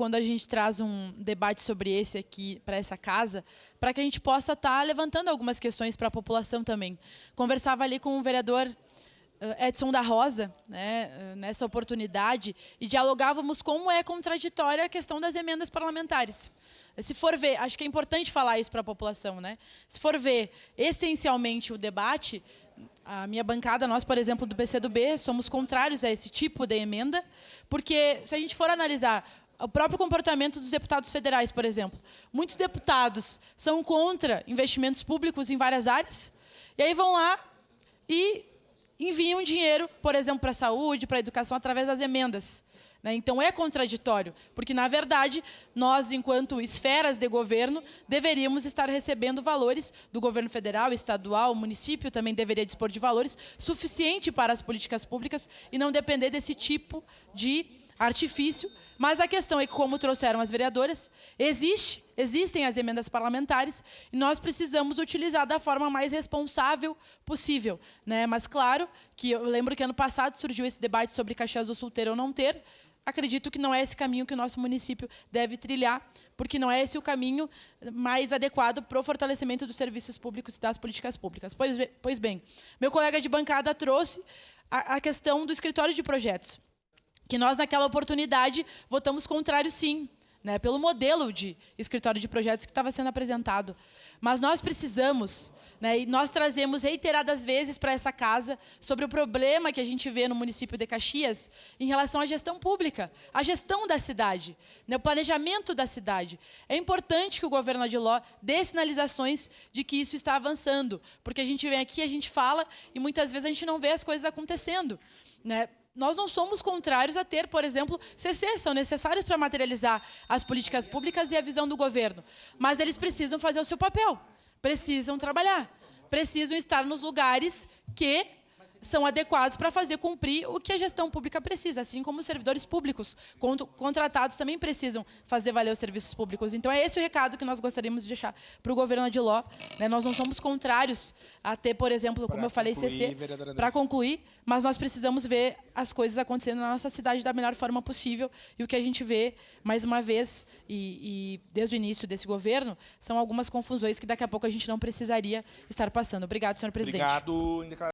quando a gente traz um debate sobre esse aqui para essa casa, para que a gente possa estar levantando algumas questões para a população também. Conversava ali com o vereador Edson da Rosa, né, nessa oportunidade, e dialogávamos como é contraditória a questão das emendas parlamentares. Se for ver, acho que é importante falar isso para a população, né? Se for ver essencialmente o debate, a minha bancada, nós, por exemplo, do PCdoB, somos contrários a esse tipo de emenda, porque se a gente for analisar o próprio comportamento dos deputados federais, por exemplo, muitos deputados são contra investimentos públicos em várias áreas, e aí vão lá e enviam dinheiro, por exemplo, para a saúde, para a educação, através das emendas. Então, é contraditório, porque, na verdade, nós, enquanto esferas de governo, deveríamos estar recebendo valores do governo federal, estadual, o município também deveria dispor de valores suficiente para as políticas públicas e não depender desse tipo de artifício. Mas a questão é que, como trouxeram as vereadoras, existem as emendas parlamentares e nós precisamos utilizar da forma mais responsável possível, né? Mas, claro, que eu lembro que ano passado surgiu esse debate sobre Caxias do Sul ter ou não ter. Acredito que não é esse caminho que o nosso município deve trilhar, porque não é esse o caminho mais adequado para o fortalecimento dos serviços públicos e das políticas públicas. Pois bem, meu colega de bancada trouxe a questão do escritório de projetos, que nós, naquela oportunidade, votamos contrário, sim, né, pelo modelo de escritório de projetos que estava sendo apresentado. Mas nós precisamos, né, e nós trazemos reiteradas vezes para essa casa sobre o problema que a gente vê no município de Caxias em relação à gestão pública, à gestão da cidade, né, o planejamento da cidade. É importante que o governo Adiló dê sinalizações de que isso está avançando, porque a gente vem aqui, a gente fala e muitas vezes a gente não vê as coisas acontecendo, né? Nós não somos contrários a ter, por exemplo, CCs, são necessários para materializar as políticas públicas e a visão do governo. Mas eles precisam fazer o seu papel, precisam trabalhar, precisam estar nos lugares que são adequados para fazer cumprir o que a gestão pública precisa, assim como os servidores públicos contratados também precisam fazer valer os serviços públicos. Então, é esse o recado que nós gostaríamos de deixar para o governo Adiló, né? Nós não somos contrários a ter, por exemplo, como eu falei, CC, para concluir, mas nós precisamos ver as coisas acontecendo na nossa cidade da melhor forma possível. E o que a gente vê, mais uma vez, e desde o início desse governo, são algumas confusões que daqui a pouco a gente não precisaria estar passando. Obrigado, senhor presidente. Obrigado.